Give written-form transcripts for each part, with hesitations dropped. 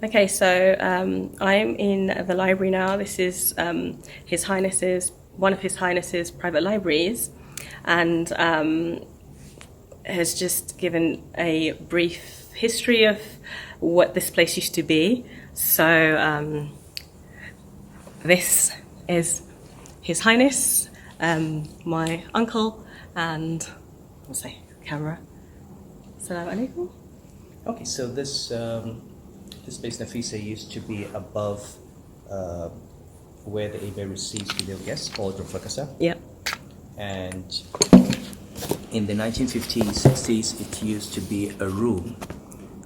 Okay, so I'm in the library now. This is one of His Highness's private libraries, and has just given a brief history of what this place used to be. So this is His Highness, my uncle, and let's say camera. Assalamu alaikum. Okay, so this place Nafisa used to be above where the Emir receives female guests, called Rafakasa. Yeah. And in the 1950s, 60s, it used to be a room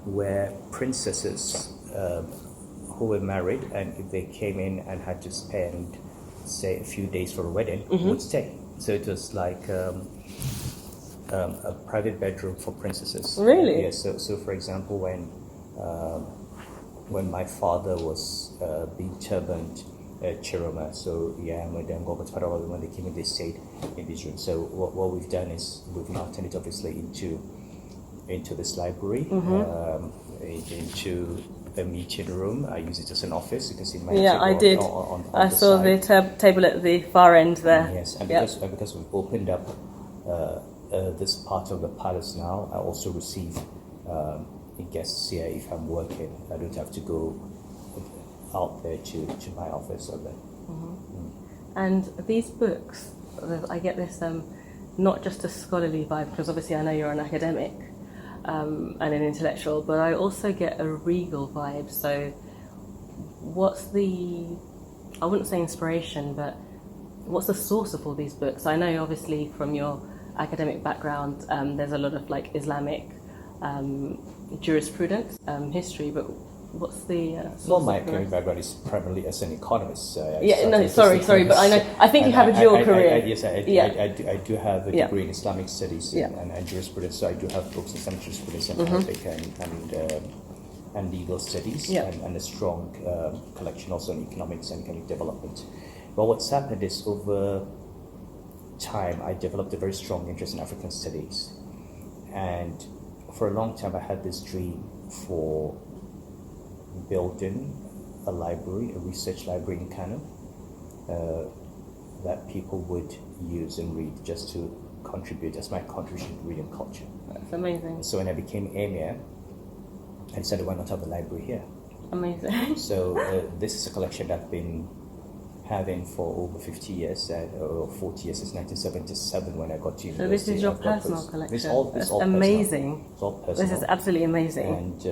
where princesses who were married, and if they came in and had to spend, say, a few days for a wedding, would stay. So it was like a private bedroom for princesses. Really? Yeah. So for example, when my father was being turbaned at Chiroma, so yeah, when they came in, they stayed in this room. So what we've done is we've now turned it obviously into this library, into a meeting room. I use it as an office. You can see my I did. I saw the table at the far end there. Yes, and because we've opened up this part of the palace now, I also receive guests here. If I'm working, I don't have to go out there to my office or there. And these books, I get this not just a scholarly vibe, because obviously I know you're an academic and an intellectual, but I also get a regal vibe. So what's I wouldn't say inspiration, but what's the source of all these books? I know obviously from your academic background, there's a lot of like Islamic jurisprudence, history, but what's the source? Well, my academic background is primarily as an economist. Sorry, but I think you have a dual career. Yes, I do have a degree in Islamic studies and jurisprudence, so I do have books in Islamic jurisprudence and Arabic and legal studies, and a strong collection also in economics and economic development. But what's happened is over time, I developed a very strong interest in African studies, and for a long time I had this dream for building a library, a research library in Kano that people would use and read, just to contribute as my contribution to reading culture. That's amazing. So when I became Emir, I decided why not have a library here. Amazing. So this is a collection that I've been having for over 50 years, or 40 years, since 1977 when I got to university. So this is your personal collection? It's all amazing. Personal. It's all personal. This is absolutely amazing. And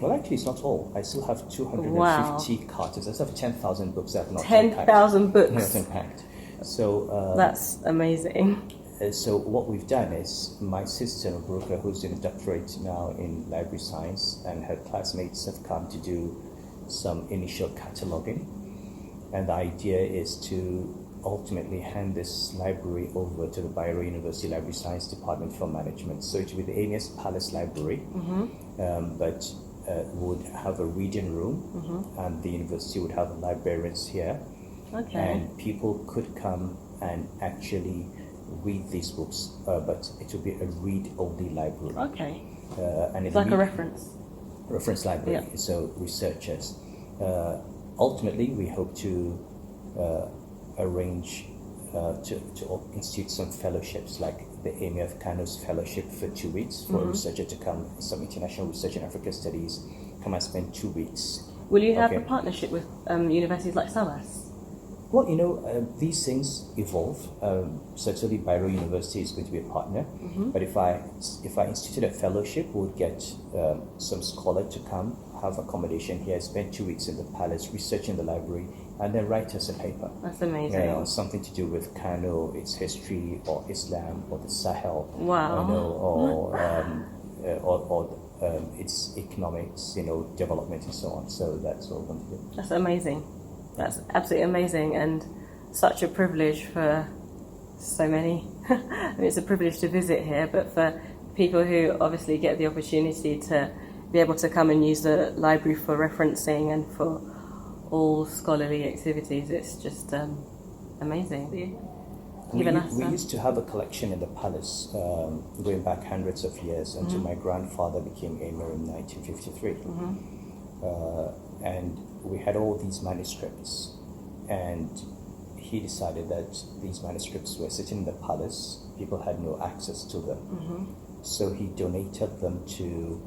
well, actually, it's not all. I still have 250 cartons. I still have 10,000 books that have not been packed. 10,000 books? Not been packed. So that's amazing. So what we've done is, my sister Brooker, who's in a doctorate now in library science, and her classmates have come to do some initial cataloguing. And the idea is to ultimately hand this library over to the Bayero University Library Science Department for management. So it will be the Emir's Palace Library, but would have a reading room, and the university would have librarians here. Okay. And people could come and actually read these books, but it will be a read-only library. Okay. And it's like a reference library. Yeah. So researchers. Ultimately, we hope to arrange to institute some fellowships, like the Emir of Kano's fellowship for 2 weeks for a researcher to come, some international research in African studies, come and spend 2 weeks. Will you have a partnership with universities like SOAS? Well, these things evolve. Certainly, Bayero University is going to be a partner. But if I instituted a fellowship, we would get some scholar to come, have accommodation here, spend 2 weeks in the palace, researching the library, and then write us a paper. That's amazing. Something to do with Kano, its history, or Islam, or the Sahel. Wow. Or its economics, development and so on. So that's what we're going to do. That's amazing. That's absolutely amazing, and such a privilege for so many. I mean, it's a privilege to visit here, but for people who obviously get the opportunity to be able to come and use the library for referencing and for all scholarly activities, it's just amazing. We used to have a collection in the palace going back hundreds of years until my grandfather became Emir in 1953. and we had all these manuscripts, and he decided that these manuscripts were sitting in the palace. People had no access to them. So he donated them to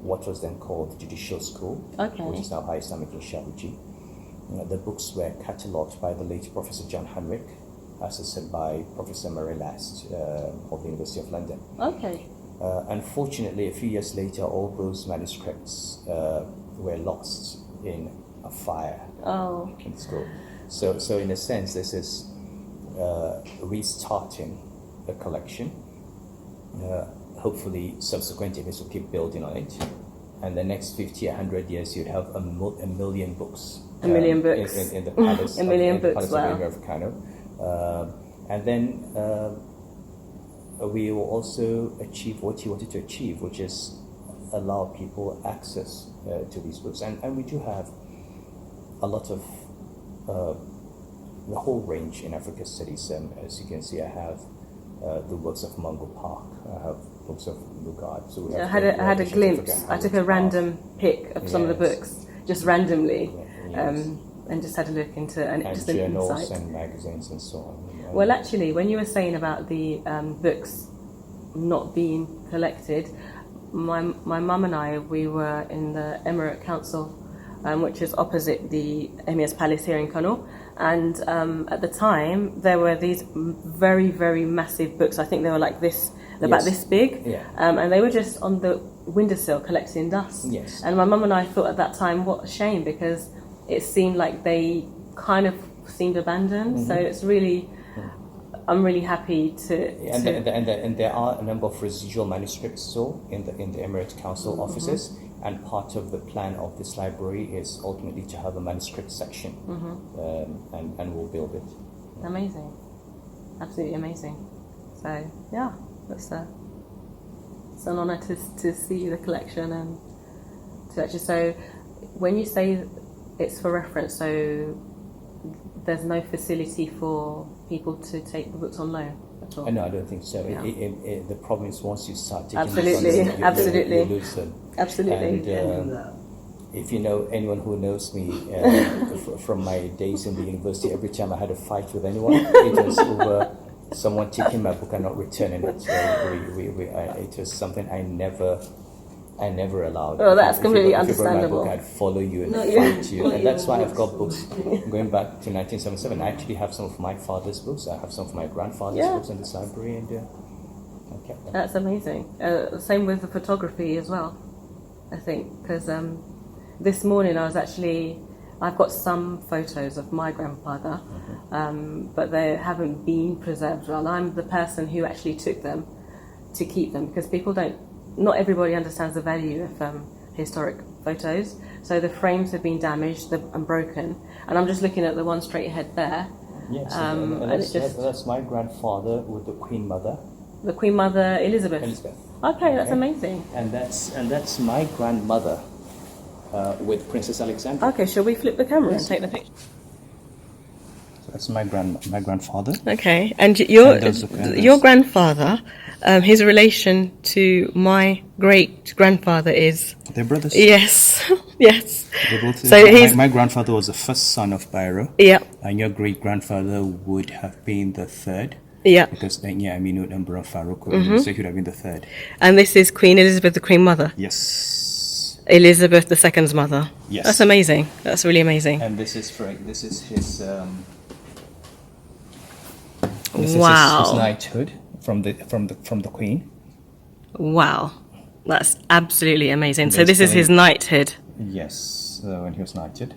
what was then called the Judicial School, which is now High Islamic in Shabuji. The books were catalogued by the late Professor John Hanwick, assisted by Professor Murray Last of the University of London. Unfortunately, a few years later, all those manuscripts were lost in a fire in school. So in a sense, this is restarting a collection. Hopefully, subsequent events will keep building on it. And the next 50, 100 years, you'd have a million books. A million books. In the palace, a million books, palace of Emir of Kano. And then we will also achieve what he wanted to achieve, which is allow people access to these books. And we do have a lot of the whole range in Africa studies. As you can see, I have the works of Mungo Park. I have books of Lugard. So I had a glimpse. I took a random pick of some of the books, just randomly, and just had a look into and just journals insight. And magazines and so on. Well, actually, when you were saying about the books not being collected, my mum and I, we were in the Emirate Council, which is opposite the Emir's Palace here in Kano. And at the time, there were these very, very massive books. I think they were like this, about this big. And they were just on the windowsill collecting dust. And my mum and I thought at that time, what a shame, because it seemed like they kind of seemed abandoned. So it's really... I'm really happy to... And there are a number of residual manuscripts still in the Emirate Council offices, and part of the plan of this library is ultimately to have a manuscript section, and we'll build it. Amazing. Absolutely amazing. So, yeah, it's an honour to see the collection and to actually... So, when you say it's for reference, so there's no facility for people to take the books on loan at all? No, I don't think so. The problem is once you start taking absolutely, the funds, absolutely, you lose them. Absolutely. And if you know anyone who knows me from my days in the university, every time I had a fight with anyone, it was over someone taking my book and not returning it. So it was something I never allowed. Oh, that's completely understandable. If you brought my book, I'd follow you and fight you. And that's why I've got books going back to 1977. I actually have some of my father's books. I have some of my grandfather's books in this library, and I kept them. That's amazing. Same with the photography as well, I think, because this morning I've got some photos of my grandfather, but they haven't been preserved well. I'm the person who actually took them to keep them, because not everybody understands the value of historic photos. So the frames have been damaged and broken, and I'm just looking at the one straight ahead there. Yes, and that's my grandfather with the Queen Mother. The Queen Mother Elizabeth. Okay, that's amazing. And that's my grandmother with Princess Alexandra. Okay, shall we flip the camera and take the picture? So that's my grandfather. Okay, and your grandfather, his relation to my great grandfather is... They're brothers. Yes, yes. They're both, so my grandfather was the first son of Bairo. Yeah. And your great grandfather would have been the third. Yeah. Because Aminu number of Farouk, so he would have been the third. And this is Queen Elizabeth, the Queen Mother. Yes. Elizabeth II's mother. Yes. That's amazing. That's really amazing. And this is his. Wow. His knighthood from the Queen. Wow, that's absolutely amazing. So this is his knighthood. Yes, when he was knighted.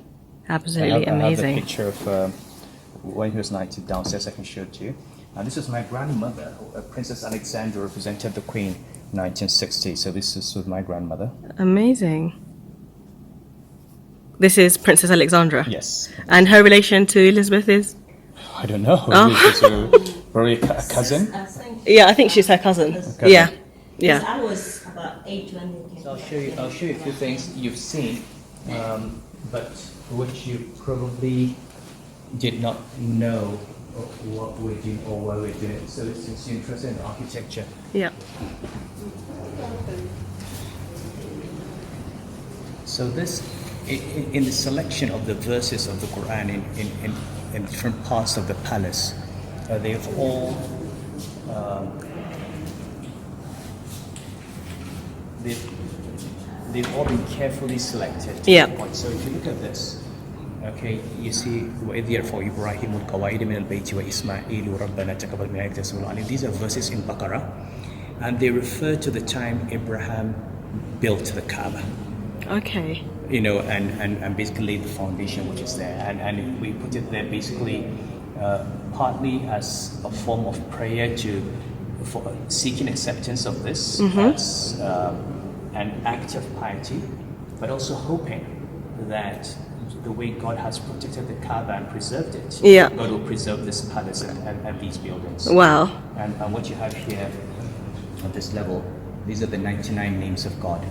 Absolutely amazing. I have a picture of when he was knighted downstairs. I can show it to you. And this is my grandmother, Princess Alexandra, represented the Queen in 1960. So this is with my grandmother. Amazing. This is Princess Alexandra. Yes. And her relation to Elizabeth is? I don't know. Probably a cousin. Yeah, I think she's her cousin. Yeah. Yeah. I was about 8 when you came. So I'll show you a few things you've seen, but which you probably did not know what we're doing or why we're doing it. So since you're interested in architecture. Yeah. So this in the selection of the verses of the Quran in different parts of the palace, they've all they've all been carefully selected. Yeah. So if you look at this, okay, you see وَإِذْ يَرْفَعُ إِبْرَاهِيمُ الْقَوَاعِدَ مِنَ الْبَيْتِ وَإِسْمَاعِيلُ رَبَّنَا تَقَبَّلْ مِنَّا إِنَّكَ أَنْتَ السَّمِيعُ الْعَلِيمُ. These are verses in Baqarah, and they refer to the time Abraham built the Kaaba. Okay. You know, and basically laid the foundation which is there, and we put it there basically partly as a form of prayer for seeking acceptance of this as an act of piety, but also hoping that the way God has protected the Kaaba and preserved it, God will preserve this palace and these buildings. Wow. And what you have here at this level, these are the 99 names of God.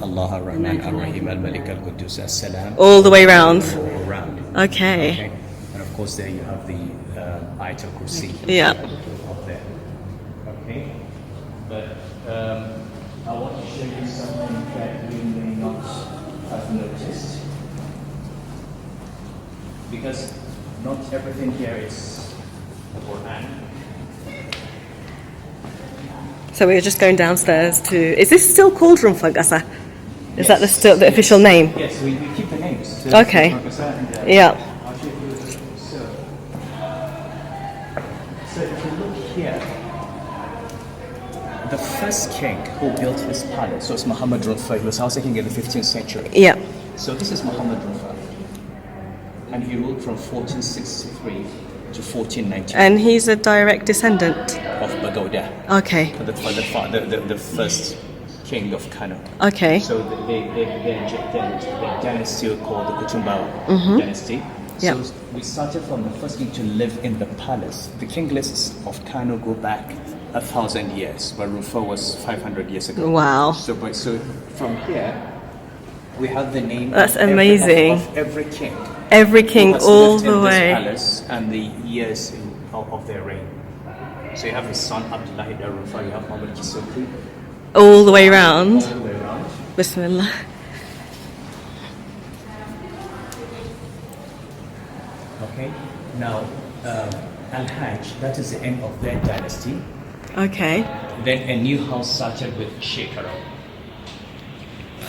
Allah ar-Rahman ar-Rahim al-Malik al-Quddus as-Salam. All the way round. All around. Okay. And of course there you have the Ayatul Kursi. Yeah. Up there. Okay. But I want to show you something that you may not have noticed, because not everything here is the Quran. So we're just going downstairs to. Is this still called Rumfagasa? Is that still the official name? Yes, we keep the names. Okay. And, Yeah. I'll show you. So if you look here, the first king who built this palace was Muhammad Rumfa. He was also king in the 15th century. Yeah. So this is Muhammad Rumfa, and he ruled from 1463 to 1490. And he's a direct descendant Of Pagoda. Okay. The first king of Kano. Okay. So their dynasty were called the Kutumba dynasty. Yeah. So we started from the first king to live in the palace. The king lists of Kano go back 1,000 years, where Rufa was 500 years ago. Wow. So from here, we have the name. That's of amazing. Of every king. Every king who has all lived the in way. This palace and the years of their reign. So you have his son Abdullah ibn Rufa, you have Muhammad Kisokri. All the way round. All the way around. Bismillah. Okay. Now, Al-Hajj, that is the end of their dynasty. Okay. Then a new house started with Shekaro.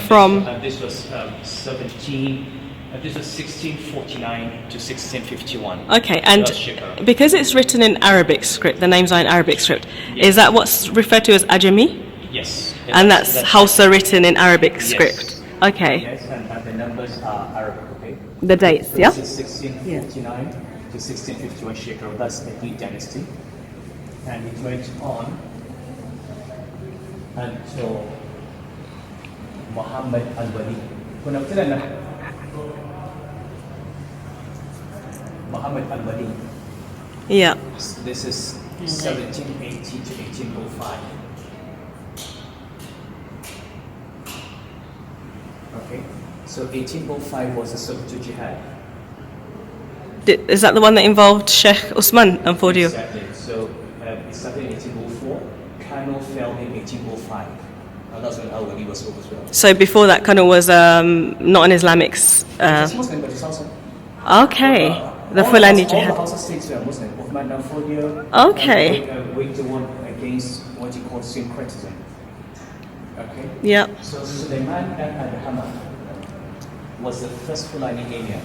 From. This was 1649 to 1651. Okay, and That's Shekaro. because it's written in Arabic script, the names are in Arabic script. Yes. Is that what's referred to as Ajami? Yes. And that's Hausa written in Arabic Yes. script. Okay. Yes, and the numbers are Arabic, okay? The dates, yeah? This is 1649 to 1651 Shekaro. That's the Eid dynasty. And it went on until Muhammad al-Wali. Muhammad al-Wali. Yeah. This is 1780 to 1805. Okay, so 1805 was the Sokoto Jihad. Is that the one that involved Sheikh Usman and Fodio? Exactly. So it started in 1804. Kano fell in 1805. And that's when Al-Wali was over as well. So before that, Kano was not an Islamic. It's Muslim, but it's also. Okay. The Fulani All Jihad. the Hausa states were Muslim. Uthman and Fodio. Okay. Waged the war against what you call syncretism. Okay. Yeah. So Suleiman al-Hamad was the first Fulani Emir,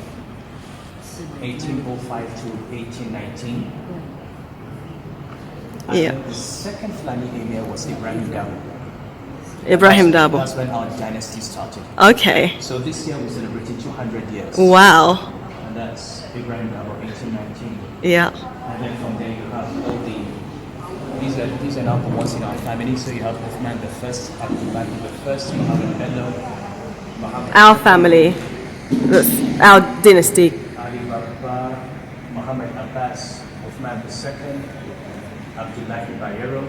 1805 to 1819. And Yeah. then the second Fulani Emir was Ibrahim Dabo. Ibrahim Dabo. That's when our dynasty started. Okay. So this year we celebrated 200 years. Wow. And that's Ibrahim Dabo, 1819. Yeah. And then from there you have all the, these are now the ones in our family. So you have Uthman the first, Abdullah the first, Muhammad Bello, Muhammad Our family. That's our dynasty. Ali Bakr, Muhammad Abbas, Uthman the second, Abdullah Bayero.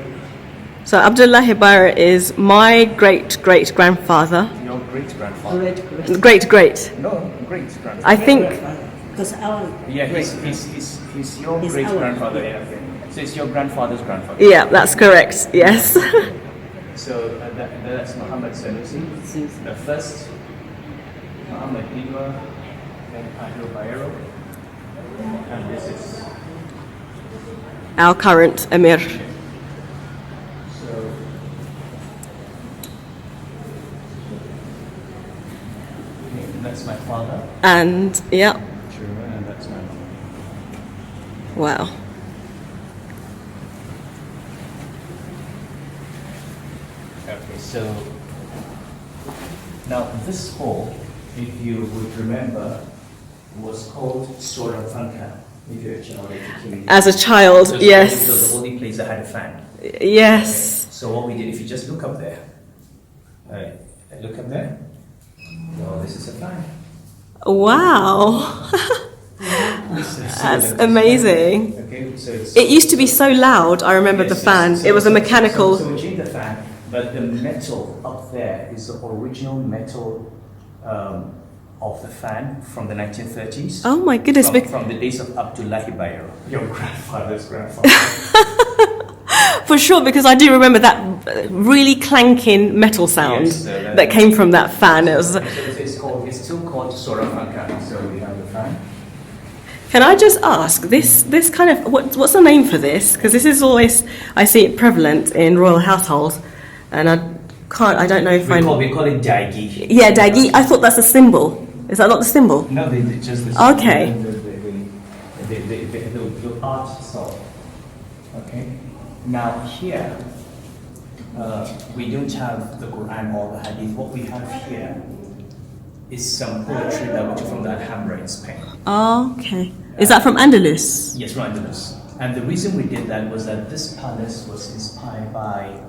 So Abdullah Hibaira is my great-great-grandfather. Your great-grandfather. Great-great. No, great-grandfather. I think. Because our Yeah, he's your He's great-grandfather. our- Yeah, okay. So it's your grandfather's grandfather. Yeah, that's correct. Yes. So that's Muhammad Sanusi, the first Muhammad Emir, then Kano Emirate, and this is our current Emir. so. Okay, that's my father. And yeah, Sure, and that's my mom. wow. Okay, so now this hall, if you would remember, was called Sora Funka. If you're a child, As a child, it yes. was the only place that had a fan. Yes. Okay, so what we did, if you just look up there, look up there. No, this is a fan. Wow. That's amazing. Okay, so It used to be so loud, I remember the fan. It was a mechanical... So we changed the fan, but the metal up there is the original metal of the fan from the 1930s. Oh my goodness. From the days of Abdullahi Bayero, your grandfather's grandfather. For sure, because I do remember that really clanking metal sound that came from that fan. It was... It's still called Sora Funka, so we have the fan. Can I just ask, this kind of, what's the name for this? Because this is always, I see it prevalent in royal households, and I don't know if we call it Daigi. Yeah, Daigi. I thought that's a symbol. Is that not the symbol? No, they just the okay. The art itself. Okay. Now here, we don't have the Quran or the Hadith. What we have here is some poetry that we took from the Alhambra in Spain. Oh, okay. Is that from Andalus? Yes, from Andalus. And the reason we did that was that this palace was inspired by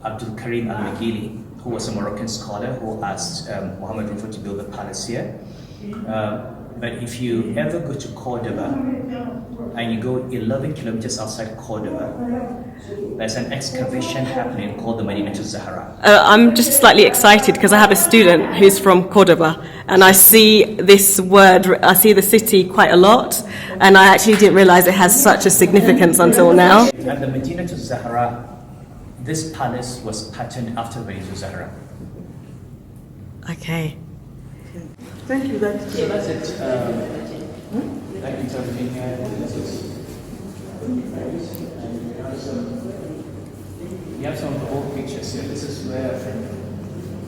Abdul Karim al-Maghili, who was a Moroccan scholar who asked Muhammad Rufo to build a palace here. But if you ever go to Cordoba and you go 11 kilometers outside Cordoba, there's an excavation happening called the Medina to Zahara. I'm just slightly excited because I have a student who's from Cordoba, and I see this word, I see the city quite a lot, and I actually didn't realize it has such a significance until now. And the Medina to Zahara, this palace was patterned after Medina to Zahara. Okay. Thank you. So that's it. Thank you for being here. You have some of the old pictures here. This is where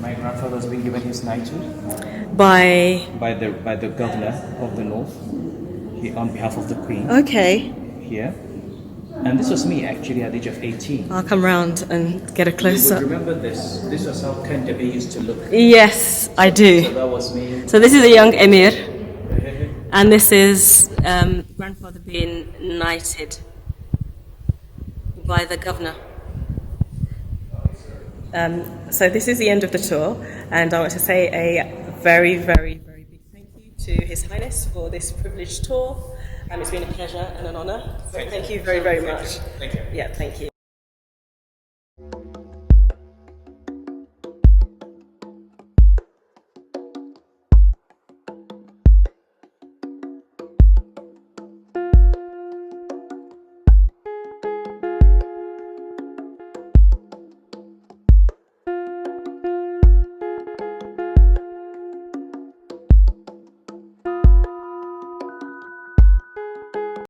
my grandfather was being given his knighthood By the governor of the north, on behalf of the queen. Okay. Here, and this was me actually at the age of 18. I'll come round and get a You close would up. remember this? This was how Kandebe used to look. Yes, I do. So that was me. So this is a young Emir, and this is grandfather being knighted by the governor. So this is the end of the tour, and I want to say a very, very, very big thank you to His Highness for this privileged tour. It's been a pleasure and an honour. Thank you very, very much. Thank you. Yeah, thank you.